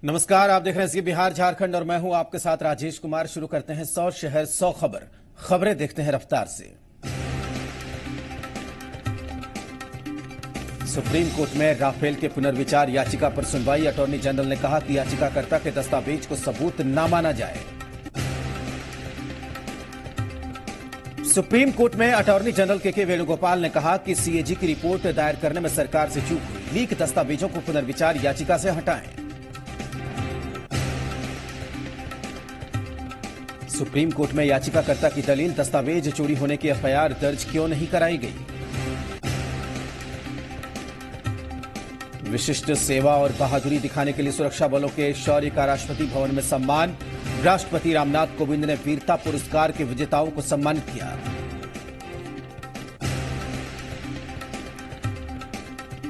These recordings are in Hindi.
नमस्कार, आप देख रहे हैं इसके बिहार झारखंड और मैं हूं आपके साथ राजेश कुमार। शुरू करते हैं 100 शहर 100 खबरें देखते हैं रफ्तार से। सुप्रीम कोर्ट में राफेल के पुनर्विचार याचिका पर सुनवाई। अटॉर्नी जनरल ने कहा कि याचिकाकर्ता के दस्तावेज को सबूत न माना जाए। सुप्रीम कोर्ट में अटॉर्नी जनरल के वेणुगोपाल ने कहा कि सीएजी की रिपोर्ट दायर करने में सरकार से चूक हुई। लीक दस्तावेजों को पुनर्विचार याचिका से हटाएं। सुप्रीम कोर्ट में याचिकाकर्ता की दलील, दस्तावेज चोरी होने की एफआईआर दर्ज क्यों नहीं कराई गई। विशिष्ट सेवा और बहादुरी दिखाने के लिए सुरक्षा बलों के शौर्य का राष्ट्रपति भवन में सम्मान। राष्ट्रपति रामनाथ कोविंद ने वीरता पुरस्कार के विजेताओं को सम्मानित किया।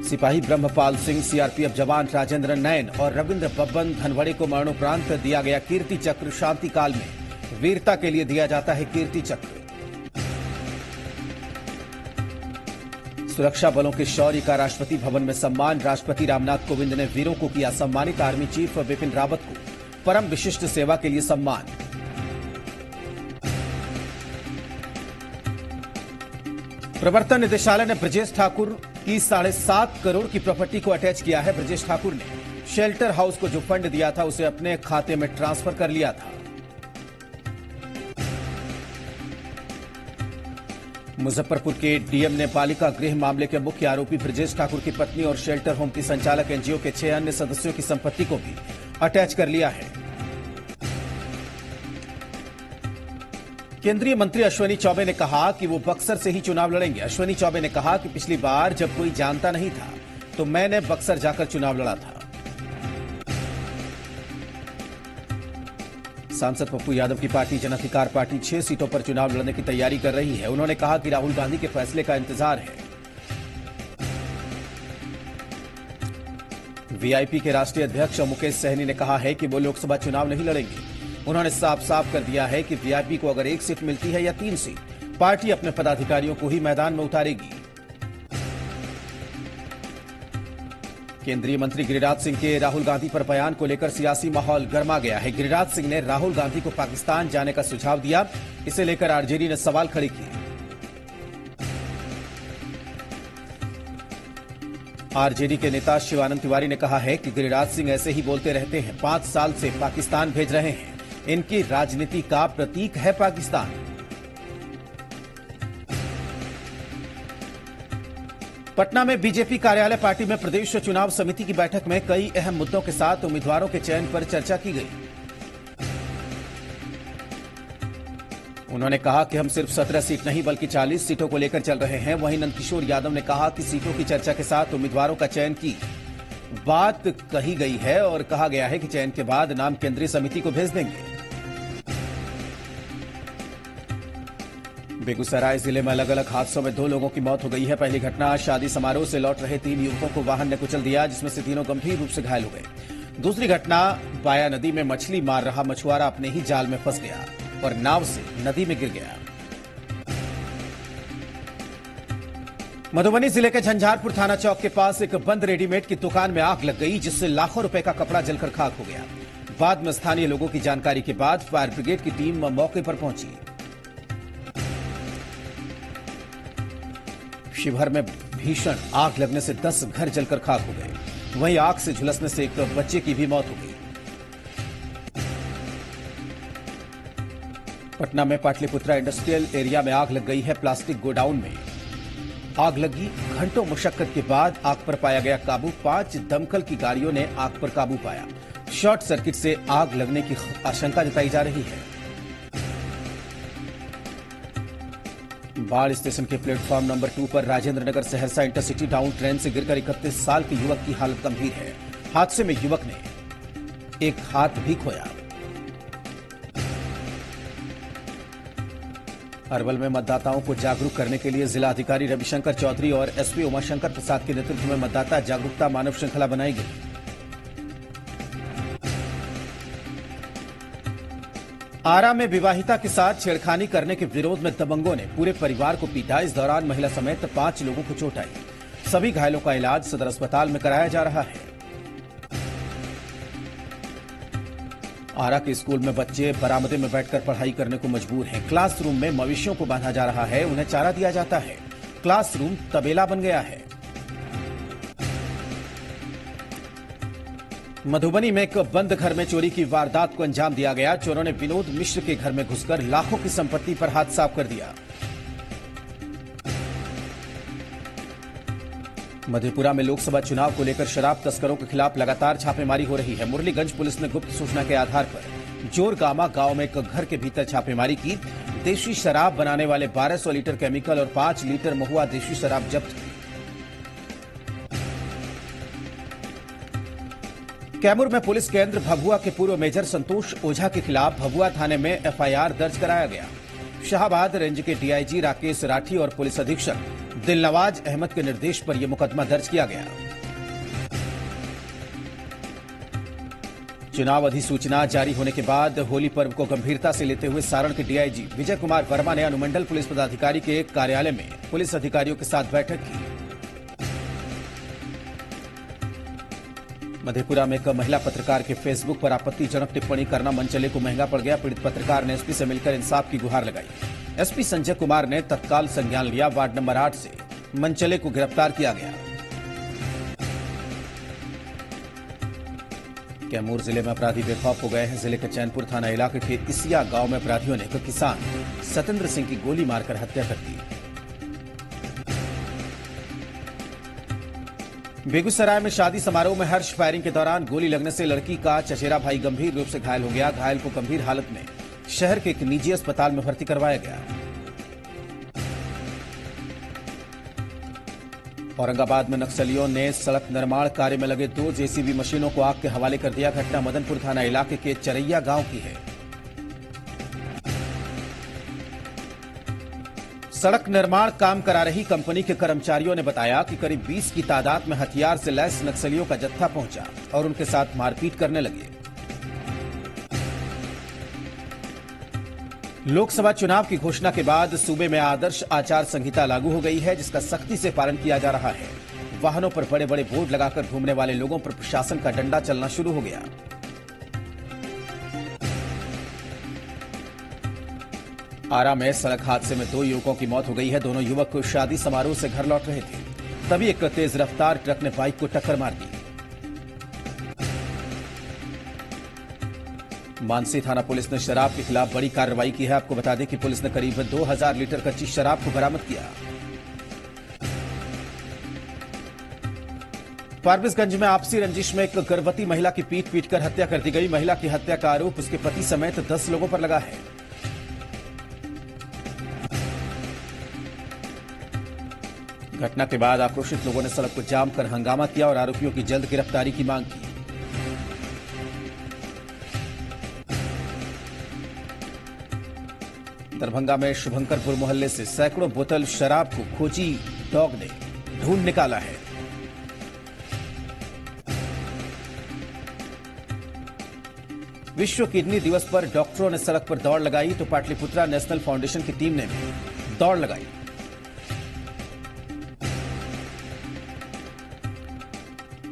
सिपाही ब्रह्मपाल सिंह, सीआरपीएफ जवान राजेंद्र नयन और रविंद्र बब्बन धनवड़े को मरणोपरांत दिया गया कीर्ति चक्र। शांति काल में वीरता के लिए दिया जाता है कीर्ति चक्र। सुरक्षा बलों के शौर्य का राष्ट्रपति भवन में सम्मान। राष्ट्रपति रामनाथ कोविंद ने वीरों को किया सम्मानित। आर्मी चीफ बिपिन रावत को परम विशिष्ट सेवा के लिए सम्मान। प्रवर्तन निदेशालय ने ब्रजेश ठाकुर की 7.5 करोड़ की प्रॉपर्टी को अटैच किया है। ब्रजेश ठाकुर ने शेल्टर हाउस को जो फंड दिया था उसे अपने खाते में ट्रांसफर कर लिया था। मुजफ्फरपुर के डीएम ने बालिका गृह मामले के मुख्य आरोपी ब्रजेश ठाकुर की पत्नी और शेल्टर होम की संचालक एनजीओ के 6 अन्य सदस्यों की संपत्ति को भी अटैच कर लिया है। केंद्रीय मंत्री अश्विनी चौबे ने कहा कि वो बक्सर से ही चुनाव लड़ेंगे। अश्विनी चौबे ने कहा कि पिछली बार जब कोई जानता नहीं था तो मैंने बक्सर जाकर चुनाव लड़ा था। सांसद पप्पू यादव की पार्टी जन अधिकार पार्टी 6 सीटों पर चुनाव लड़ने की तैयारी कर रही है। उन्होंने कहा कि राहुल गांधी के फैसले का इंतजार है। वीआईपी के राष्ट्रीय अध्यक्ष मुकेश सहनी ने कहा है कि वो लोकसभा चुनाव नहीं लड़ेंगे। उन्होंने साफ साफ कर दिया है कि वीआईपी को अगर 1 सीट मिलती है या 3 सीट, पार्टी अपने पदाधिकारियों को ही मैदान में उतारेगी। केंद्रीय मंत्री गिरिराज सिंह के राहुल गांधी पर बयान को लेकर सियासी माहौल गर्मा गया है। गिरिराज सिंह ने राहुल गांधी को पाकिस्तान जाने का सुझाव दिया। इसे लेकर आरजेडी ने सवाल खड़े किए। आरजेडी के नेता शिवानंद तिवारी ने कहा है कि गिरिराज सिंह ऐसे ही बोलते रहते हैं। 5 साल से पाकिस्तान भेज रहे हैं। इनकी राजनीति का प्रतीक है पाकिस्तान। पटना में बीजेपी कार्यालय पार्टी में प्रदेश चुनाव समिति की बैठक में कई अहम मुद्दों के साथ उम्मीदवारों के चयन पर चर्चा की गई। उन्होंने कहा कि हम सिर्फ 17 सीट नहीं बल्कि 40 सीटों को लेकर चल रहे हैं। वहीं नंदकिशोर यादव ने कहा कि सीटों की चर्चा के साथ उम्मीदवारों का चयन की बात कही गई है और कहा गया है कि चयन के बाद नाम केंद्रीय समिति को भेज देंगे। बेगूसराय जिले में अलग अलग हादसों में 2 लोगों की मौत हो गई है। पहली घटना, शादी समारोह से लौट रहे 3 युवकों को वाहन ने कुचल दिया, जिसमें से तीनों गंभीर रूप से घायल हो गए। दूसरी घटना, बाया नदी में मछली मार रहा मछुआरा अपने ही जाल में फंस गया और नाव से नदी में गिर गया। मधुबनी जिले के झंझारपुर थाना चौक के पास एक बंद रेडीमेड की दुकान में आग लग गई, जिससे लाखों रुपए का कपड़ा जलकर खाक हो गया। बाद में स्थानीय लोगों की जानकारी के बाद फायर ब्रिगेड की टीम मौके पर पहुंची। शिवहर में भीषण आग लगने से 10 घर जलकर खाक हो गए। वहीं आग से झुलसने से एक बच्चे की भी मौत हो गई। पटना में पाटलिपुत्रा इंडस्ट्रियल एरिया में आग लग गई है। प्लास्टिक गोडाउन में आग लगी। घंटों मुशक्कत के बाद आग पर पाया गया काबू। 5 दमकल की गाड़ियों ने आग पर काबू पाया। शॉर्ट सर्किट से आग लगने की आशंका जताई जा रही है। बाढ़ स्टेशन के प्लेटफॉर्म नंबर 2 पर Rajendra Nagar Saharsa intercity down train से गिरकर 31 साल के युवक की हालत गंभीर है। हादसे में युवक ने एक हाथ भी खोया। अरवल में मतदाताओं को जागरूक करने के लिए जिलाधिकारी रविशंकर चौधरी और एसपी उमाशंकर प्रसाद के नेतृत्व में मतदाता जागरूकता मानव श्रृंखला बनाई गई। आरा में विवाहिता के साथ छेड़खानी करने के विरोध में दबंगों ने पूरे परिवार को पीटा। इस दौरान महिला समेत 5 लोगों को चोट आई। सभी घायलों का इलाज सदर अस्पताल में कराया जा रहा है। आरा के स्कूल में बच्चे बरामदे में बैठकर पढ़ाई करने को मजबूर हैं। क्लासरूम में मवेशियों को बांधा जा रहा है, उन्हें चारा दिया जाता है। क्लासरूम तबेला बन गया है। मधुबनी में एक बंद घर में चोरी की वारदात को अंजाम दिया गया। चोरों ने विनोद मिश्र के घर में घुसकर लाखों की संपत्ति पर हाथ साफ कर दिया। मधेपुरा में लोकसभा चुनाव को लेकर शराब तस्करों के खिलाफ लगातार छापेमारी हो रही है। मुरलीगंज पुलिस ने गुप्त सूचना के आधार पर जोरगामा गांव में एक घर के भीतर छापेमारी की। देशी शराब बनाने वाले 1200 लीटर केमिकल और 5 लीटर महुआ देशी शराब जब्त की। कैमूर में पुलिस केंद्र भभुआ के पूर्व मेजर संतोष ओझा के खिलाफ भभुआ थाने में एफआईआर दर्ज कराया गया। शाहबाद रेंज के डीआईजी राकेश राठी और पुलिस अधीक्षक दिलनवाज अहमद के निर्देश पर यह मुकदमा दर्ज किया गया। चुनाव अधिसूचना जारी होने के बाद होली पर्व को गंभीरता से लेते हुए सारण के डीआईजी विजय कुमार वर्मा ने अनुमंडल पुलिस पदाधिकारी के कार्यालय में पुलिस अधिकारियों के साथ बैठक की। मधेपुरा में एक महिला पत्रकार के फेसबुक पर आपत्तिजनक टिप्पणी करना मनचले को महंगा पड़ गया। पीड़ित पत्रकार ने एसपी से मिलकर इंसाफ की गुहार लगाई। एसपी संजय कुमार ने तत्काल संज्ञान लिया। वार्ड नंबर 8 से मनचले को गिरफ्तार किया गया। कैमूर जिले में अपराधी बेखौफ हो गए हैं। जिले के चैनपुर थाना इलाके के इसिया गांव में अपराधियों ने एक किसान सतेंद्र सिंह की गोली मारकर हत्या कर दी। बेगूसराय में शादी समारोह में हर्ष फायरिंग के दौरान गोली लगने से लड़की का चचेरा भाई गंभीर रूप से घायल हो गया। घायल को गंभीर हालत में शहर के एक निजी अस्पताल में भर्ती करवाया गया। औरंगाबाद में नक्सलियों ने सड़क निर्माण कार्य में लगे 2 जेसीबी मशीनों को आग के हवाले कर दिया। घटना मदनपुर थाना इलाके के चरैया गांव की है। सड़क निर्माण काम करा रही कंपनी के कर्मचारियों ने बताया कि करीब 20 की तादाद में हथियार से लैस नक्सलियों का जत्था पहुंचा और उनके साथ मारपीट करने लगे। लोकसभा चुनाव की घोषणा के बाद सूबे में आदर्श आचार संहिता लागू हो गई है, जिसका सख्ती से पालन किया जा रहा है। वाहनों पर बड़े बड़े बोर्ड लगाकर घूमने वाले लोगों पर प्रशासन का डंडा चलना शुरू हो गया। आरा में सड़क हादसे में 2 युवकों की मौत हो गई है। दोनों युवक शादी समारोह से घर लौट रहे थे, तभी एक तेज रफ्तार ट्रक ने बाइक को टक्कर मार दी। मानसी थाना पुलिस ने शराब के खिलाफ बड़ी कार्रवाई की है। आपको बता दें कि पुलिस ने करीब 2000 लीटर कच्ची शराब को बरामद किया। फारबिसगंज में आपसी रंजिश में एक गर्भवती महिला की पीट कर हत्या कर दी गई। महिला की हत्या का आरोप उसके पति समेत 10 लोगों पर लगा है। घटना के बाद आक्रोशित लोगों ने सड़क को जाम कर हंगामा किया और आरोपियों की जल्द गिरफ्तारी की मांग की। दरभंगा में शुभंकरपुर मोहल्ले से सैकड़ों बोतल शराब को खोजी डॉग ने ढूंढ निकाला है। विश्व किडनी दिवस पर डॉक्टरों ने सड़क पर दौड़ लगाई तो पाटलिपुत्रा नेशनल फाउंडेशन की टीम ने भी दौड़ लगाई।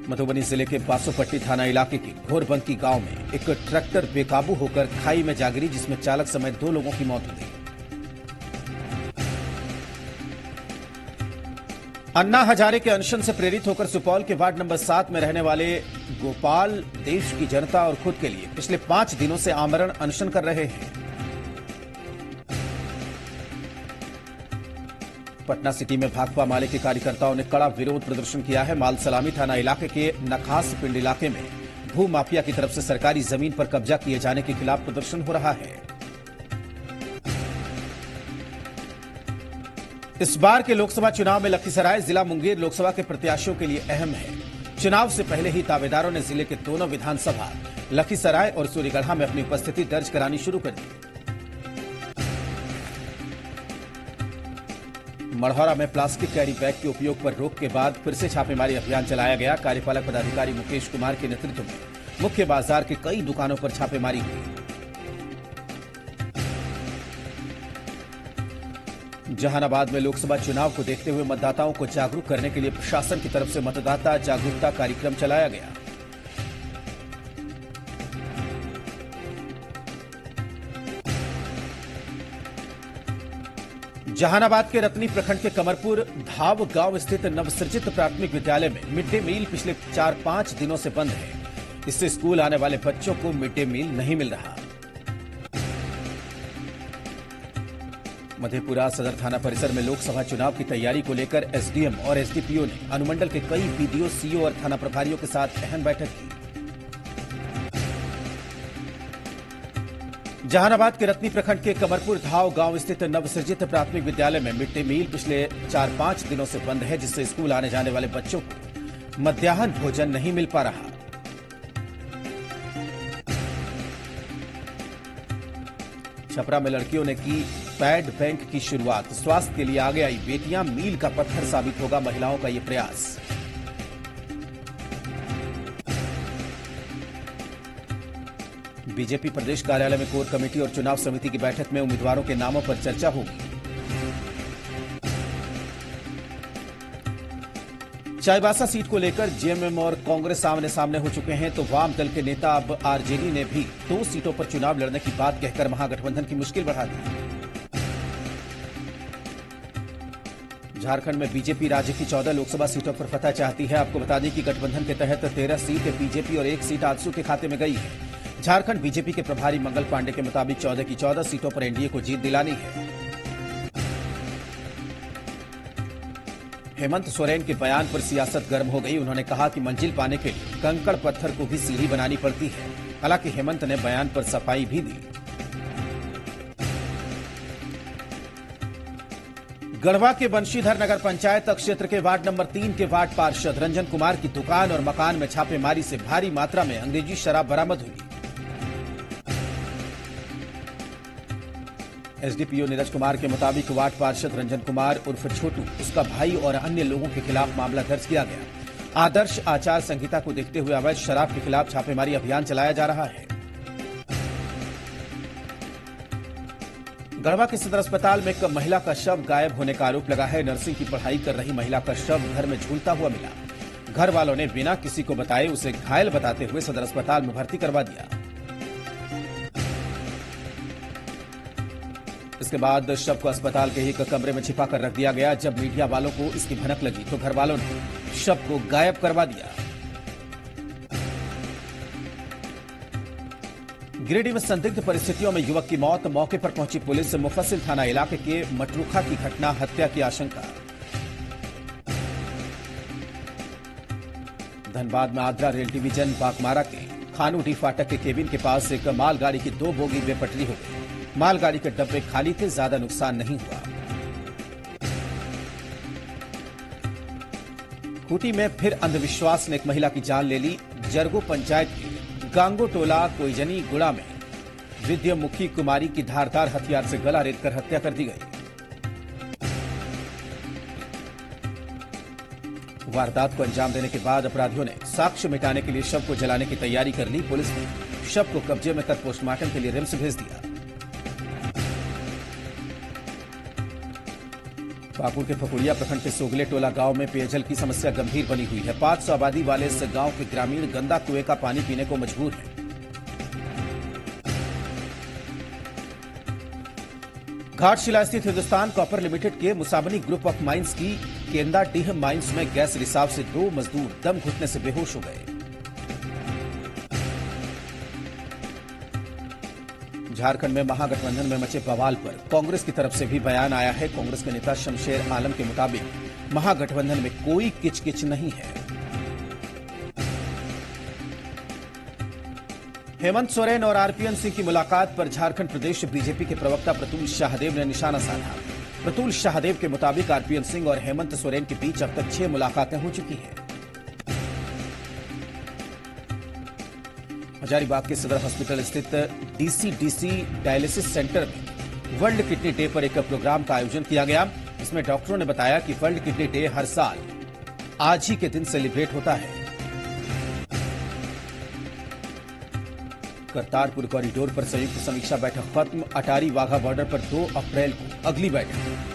मधुबनी जिले के बासोपट्टी थाना इलाके के घोरबंकी गांव में एक ट्रैक्टर बेकाबू होकर खाई में जा गिरी, जिसमें चालक समेत 2 लोगों की मौत हो गई। अन्ना हजारे के अनशन से प्रेरित होकर सुपौल के वार्ड नंबर 7 में रहने वाले गोपाल देश की जनता और खुद के लिए पिछले 5 दिनों से आमरण अनशन कर रहे हैं। पटना सिटी में भाकपा माले के कार्यकर्ताओं ने कड़ा विरोध प्रदर्शन किया है। माल सलामी थाना इलाके के नखास पिंड इलाके में भू माफिया की तरफ से सरकारी जमीन पर कब्जा किए जाने के खिलाफ प्रदर्शन हो रहा है। इस बार के लोकसभा चुनाव में लखीसराय जिला मुंगेर लोकसभा के प्रत्याशियों के लिए अहम है। चुनाव से पहले ही दावेदारों ने जिले के दोनों विधानसभा लखीसराय और सूर्यगढ़ा में अपनी उपस्थिति दर्ज करानी शुरू कर दी। मढ़ौरा में प्लास्टिक कैरी बैग के उपयोग पर रोक के बाद फिर से छापेमारी अभियान चलाया गया। कार्यपालक पदाधिकारी मुकेश कुमार के नेतृत्व में मुख्य बाजार के कई दुकानों पर छापेमारी हुई। जहानाबाद में लोकसभा चुनाव को देखते हुए मतदाताओं को जागरूक करने के लिए प्रशासन की तरफ से मतदाता जागरूकता कार्यक्रम चलाया गया। जहानाबाद के रतनी प्रखंड के कमरपुर धाव गांव स्थित नवसृजित प्राथमिक विद्यालय में मिड डे मील पिछले 4-5 दिनों से बंद है। इससे स्कूल आने वाले बच्चों को मिड डे मील नहीं मिल रहा। मधेपुरा सदर थाना परिसर में लोकसभा चुनाव की तैयारी को लेकर एसडीएम और एसडीपीओ ने अनुमंडल के कई बीडीओ, सीओ और थाना प्रभारियों के साथ अहम बैठक की। जहानाबाद के रतनी प्रखंड के कमरपुर धाव गांव स्थित नवसृजित प्राथमिक विद्यालय में मिड डे मील पिछले 4-5 दिनों से बंद है, जिससे स्कूल आने जाने वाले बच्चों को मध्याह्न भोजन नहीं मिल पा रहा। छपरा में लड़कियों ने की पैड बैंक की शुरुआत। स्वास्थ्य के लिए आगे आई बेटियां, मील का पत्थर साबित होगा महिलाओं का ये प्रयास। बीजेपी प्रदेश कार्यालय में कोर कमेटी और चुनाव समिति की बैठक में उम्मीदवारों के नामों पर चर्चा होगी। चाईबासा सीट को लेकर जेएमएम और कांग्रेस आमने सामने हो चुके हैं, तो वाम दल के नेता अब आरजेडी ने भी 2 सीटों पर चुनाव लड़ने की बात कहकर महागठबंधन की मुश्किल बढ़ा दी। झारखंड में बीजेपी राज्य की 14 लोकसभा सीटों पर फतह चाहती है। आपको बता दें कि गठबंधन के तहत 13 सीट बीजेपी और 1 सीट आजसू के खाते में गई है। झारखंड बीजेपी के प्रभारी मंगल पांडे के मुताबिक 14 की 14 सीटों पर एनडीए को जीत दिलानी है। हेमंत सोरेन के बयान पर सियासत गर्म हो गई। उन्होंने कहा कि मंजिल पाने के लिए कंकड़ पत्थर को भी सीढ़ी बनानी पड़ती है। हालांकि हेमंत ने बयान पर सफाई भी दी। गढ़वा के बंशीधर नगर पंचायत क्षेत्र के वार्ड नंबर 3 के वार्ड पार्षद रंजन कुमार की दुकान और मकान में छापेमारी से भारी मात्रा में अंग्रेजी शराब बरामद हुई। एसडीपीओ नीरज कुमार के मुताबिक वार्ड पार्षद रंजन कुमार उर्फ छोटू, उसका भाई और अन्य लोगों के खिलाफ मामला दर्ज किया गया। आदर्श आचार संहिता को देखते हुए अवैध शराब के खिलाफ छापेमारी अभियान चलाया जा रहा है। गढ़वा के सदर अस्पताल में एक महिला का शव गायब होने का आरोप लगा है। नर्सिंग की पढ़ाई कर रही महिला का शव घर में झूलता हुआ मिला। घर वालों ने बिना किसी को बताए उसे घायल बताते हुए सदर अस्पताल में भर्ती करवा दिया। इसके बाद शव को अस्पताल के एक कमरे में छिपा कर रख दिया गया। जब मीडिया वालों को इसकी भनक लगी तो घर वालों ने शव को गायब करवा दिया। गिरिडीह में संदिग्ध परिस्थितियों में युवक की मौत। मौके पर पहुंची पुलिस। मुफस्सिल थाना इलाके के मटरूखा की घटना, हत्या की आशंका। धनबाद में आद्रा रेल डिवीजन बागमारा के खानूडी फाटक के केबिन के पास एक मालगाड़ी की 2 बोगी बेपटरी हो गई। मालगाड़ी के डब्बे खाली थे, ज्यादा नुकसान नहीं हुआ। खूंटी में फिर अंधविश्वास ने एक महिला की जान ले ली। जरगो पंचायत के गांगो टोला कोईजनी गुड़ा में विद्यामुखी कुमारी की धारदार हथियार से गला रेतकर हत्या कर दी गई। वारदात को अंजाम देने के बाद अपराधियों ने साक्ष्य मिटाने के लिए शव को जलाने की तैयारी कर ली। पुलिस ने शव को कब्जे में कर पोस्टमार्टम के लिए रिम्स भेज दिया। पाकुड़ के फकुड़िया प्रखंड के सोगले टोला गांव में पेयजल की समस्या गंभीर बनी हुई है। 500 आबादी वाले इस गांव के ग्रामीण गंदा कुएं का पानी पीने को मजबूर हैं। घाटशिला स्थित हिंदुस्तान कॉपर लिमिटेड के मुसाबनी ग्रुप ऑफ माइंस की केंदाडीह माइंस में गैस रिसाव से 2 मजदूर दम घुटने से बेहोश हो गए। झारखंड में महागठबंधन में मचे बवाल पर कांग्रेस की तरफ से भी बयान आया है। कांग्रेस के नेता शमशेर आलम के मुताबिक महागठबंधन में कोई किचकिच नहीं है। हेमंत सोरेन और आरपीएन सिंह की मुलाकात पर झारखंड प्रदेश बीजेपी के प्रवक्ता प्रतुल शाहदेव ने निशाना साधा। प्रतुल शाहदेव के मुताबिक आरपीएन सिंह और हेमंत सोरेन के बीच अब तक 6 मुलाकातें हो चुकी हैं। हजारीबाग के सदर हॉस्पिटल स्थित डीसीडीसी डायलिसिस सेंटर में वर्ल्ड किडनी डे पर एक प्रोग्राम का आयोजन किया गया। इसमें डॉक्टरों ने बताया कि वर्ल्ड किडनी डे हर साल आज ही के दिन सेलिब्रेट होता है। करतारपुर कॉरिडोर पर संयुक्त समीक्षा बैठक खत्म। अटारी वाघा बॉर्डर पर 2 अप्रैल को अगली बैठक।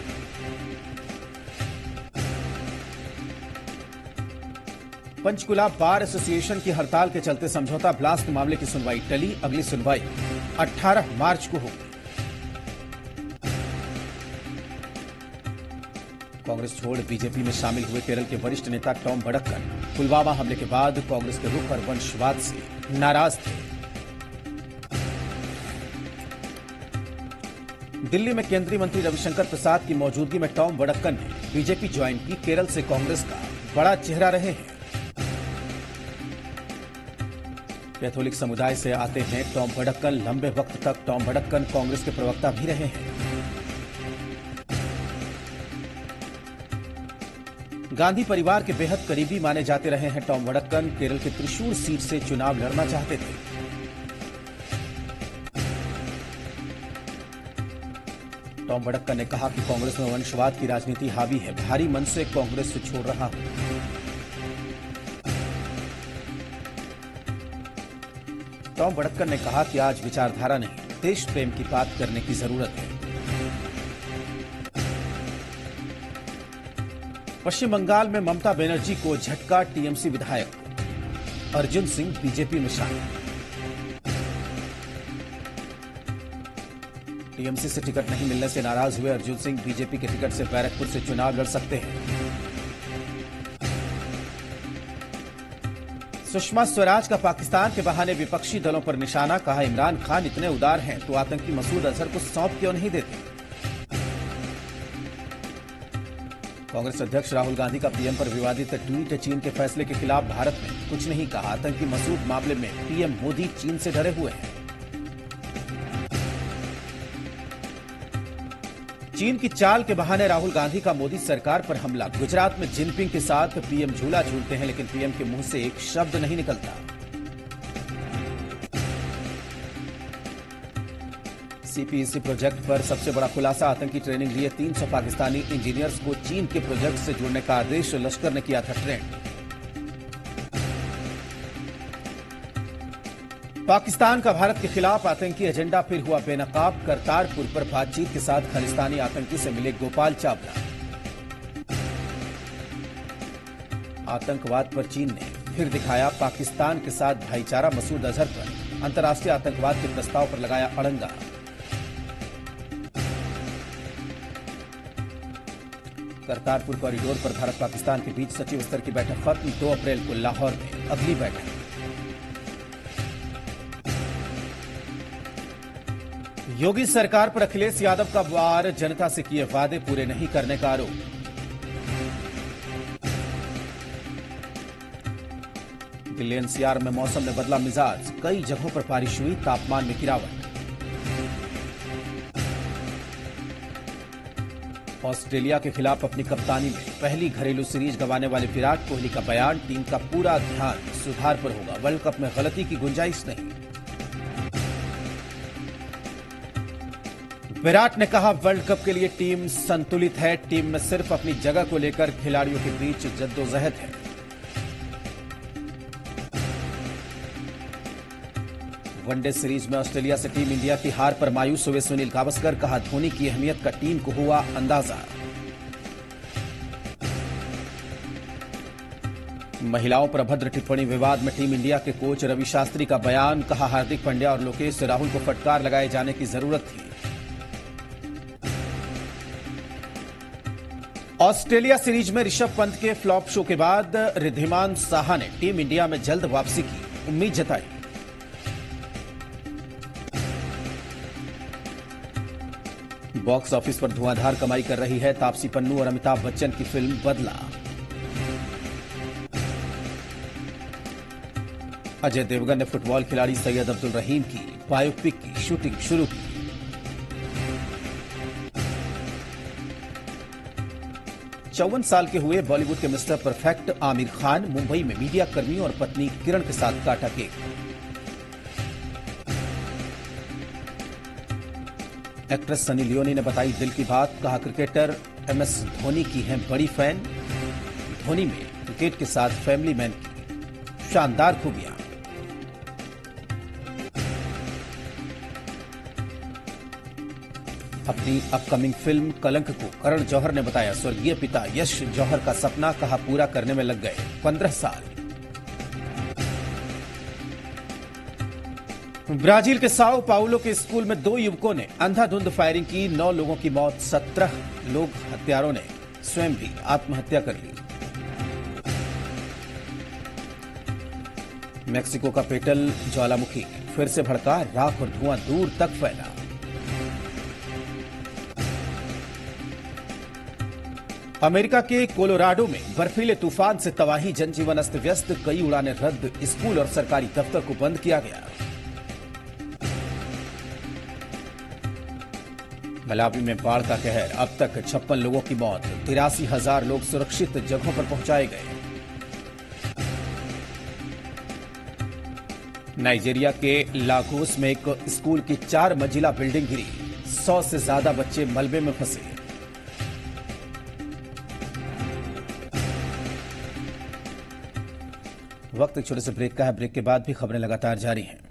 पंचकुला बार एसोसिएशन की हड़ताल के चलते समझौता ब्लास्ट मामले की सुनवाई टली। अगली सुनवाई 18 मार्च को होगी। कांग्रेस छोड़ बीजेपी में शामिल हुए केरल के वरिष्ठ नेता टॉम भड़क्कन पुलवामा हमले के बाद कांग्रेस के रुख और वंशवाद से नाराज थे। दिल्ली में केंद्रीय मंत्री रविशंकर प्रसाद की मौजूदगी में टॉम भड़क्कन ने बीजेपी ज्वाइन की। केरल से कांग्रेस का बड़ा चेहरा रहे हैं। कैथोलिक समुदाय से आते हैं टॉम भड़क्कन। लंबे वक्त तक टॉम भड़क्कन कांग्रेस के प्रवक्ता भी रहे हैं। गांधी परिवार के बेहद करीबी माने जाते रहे हैं टॉम भड़क्कन। केरल के त्रिशूर सीट से चुनाव लड़ना चाहते थे। टॉम भड़क्कन ने कहा कि कांग्रेस में वंशवाद की राजनीति हावी है। भारी मन से कांग्रेस से छोड़ रहा हूं। टॉम भड़क्कन ने कहा कि आज विचारधारा नहीं, देश प्रेम की बात करने की जरूरत है। पश्चिम बंगाल में ममता बनर्जी को झटका। टीएमसी विधायक अर्जुन सिंह बीजेपी में शामिल। टीएमसी से टिकट नहीं मिलने से नाराज हुए अर्जुन सिंह बीजेपी के टिकट से बैरकपुर से चुनाव लड़ सकते हैं। सुषमा स्वराज का पाकिस्तान के बहाने विपक्षी दलों पर निशाना। कहा, इमरान खान इतने उदार हैं तो आतंकी मसूद अजहर को सौंप क्यों नहीं देते। कांग्रेस अध्यक्ष राहुल गांधी का पीएम पर विवादित ट्वीट। चीन के फैसले के खिलाफ भारत ने कुछ नहीं कहा। आतंकी मसूद मामले में पीएम मोदी चीन से डरे हुए हैं। चीन की चाल के बहाने राहुल गांधी का मोदी सरकार पर हमला। गुजरात में जिनपिंग के साथ पीएम झूला झूलते हैं लेकिन पीएम के मुंह से एक शब्द नहीं निकलता। सीपीईसी प्रोजेक्ट पर सबसे बड़ा खुलासा। आतंकी ट्रेनिंग लिए 300 पाकिस्तानी इंजीनियर्स को चीन के प्रोजेक्ट से जुड़ने का आदेश। लश्कर ने किया था ट्रेंड। पाकिस्तान का भारत के खिलाफ आतंकी एजेंडा फिर हुआ बेनकाब। करतारपुर पर बातचीत के साथ खालिस्तानी आतंकी से मिले गोपाल चावला। आतंकवाद पर चीन ने फिर दिखाया पाकिस्तान के साथ भाईचारा। मसूद अजहर पर अंतर्राष्ट्रीय आतंकवाद के प्रस्ताव पर लगाया अड़ंगा। करतारपुर कॉरिडोर पर भारत पाकिस्तान के बीच सचिव स्तर की बैठक खत्म। 2 अप्रैल को लाहौर में अगली बैठक। योगी सरकार पर अखिलेश यादव का वार। जनता से किए वादे पूरे नहीं करने का आरोप। दिल्ली एनसीआर में मौसम ने बदला मिजाज। कई जगहों पर बारिश हुई। तापमान में गिरावट। ऑस्ट्रेलिया के खिलाफ अपनी कप्तानी में पहली घरेलू सीरीज गंवाने वाले विराट कोहली का बयान। टीम का पूरा ध्यान सुधार पर होगा। वर्ल्ड कप में गलती की गुंजाइश नहीं। विराट ने कहा, वर्ल्ड कप के लिए टीम संतुलित है। टीम में सिर्फ अपनी जगह को लेकर खिलाड़ियों के बीच जद्दोजहद है। वनडे सीरीज में ऑस्ट्रेलिया से टीम इंडिया की हार पर मायूस हुए सुनील गावस्कर। कहा, धोनी की अहमियत का टीम को हुआ अंदाजा। महिलाओं पर अभद्र टिप्पणी विवाद में टीम इंडिया के कोच रवि शास्त्री का बयान। कहा, हार्दिक पांड्या और लोकेश राहुल को फटकार लगाए जाने की जरूरत थी। ऑस्ट्रेलिया सीरीज में ऋषभ पंत के फ्लॉप शो के बाद रिद्धिमान साहा ने टीम इंडिया में जल्द वापसी की उम्मीद जताई। बॉक्स ऑफिस पर धुआंधार कमाई कर रही है तापसी पन्नू और अमिताभ बच्चन की फिल्म बदला। अजय देवगन ने फुटबॉल खिलाड़ी सैयद अब्दुल रहीम की बायोपिक की शूटिंग शुरू की। चौवन साल के हुए बॉलीवुड के मिस्टर परफेक्ट आमिर खान मुंबई में मीडिया कर्मियों और पत्नी किरण के साथ काटा केक। एक्ट्रेस सनी लियोनी ने बताई दिल की बात। कहा, क्रिकेटर एमएस धोनी की हैं बड़ी फैन। धोनी में क्रिकेट के साथ फैमिली मैन की शानदार खूबियां। अपनी अपकमिंग फिल्म कलंक को करण जौहर ने बताया स्वर्गीय पिता यश जौहर का सपना। कहा, पूरा करने में लग गए 15 साल। ब्राजील के साओ पाउलो के स्कूल में 2 युवकों ने अंधाधुंध फायरिंग की। 9 लोगों की मौत, 17 लोग हत्यारों ने स्वयं भी आत्महत्या कर ली। मेक्सिको का पेटल ज्वालामुखी फिर से भड़का, राख और धुआं दूर तक फैला। अमेरिका के कोलोराडो में बर्फीले तूफान से तबाही, जनजीवन अस्त व्यस्त, कई उड़ानें रद्द, स्कूल और सरकारी दफ्तर को बंद किया गया। मलावी में बाढ़ का कहर, अब तक 56 लोगों की मौत, 83,000 लोग सुरक्षित जगहों पर पहुंचाए गए। नाइजीरिया के लागोस में एक स्कूल की 4 मंजिला बिल्डिंग गिरी, 100 से ज्यादा बच्चे मलबे में फंसे। वक्त एक छोटे से ब्रेक का है, ब्रेक के बाद भी खबरें लगातार जारी हैं।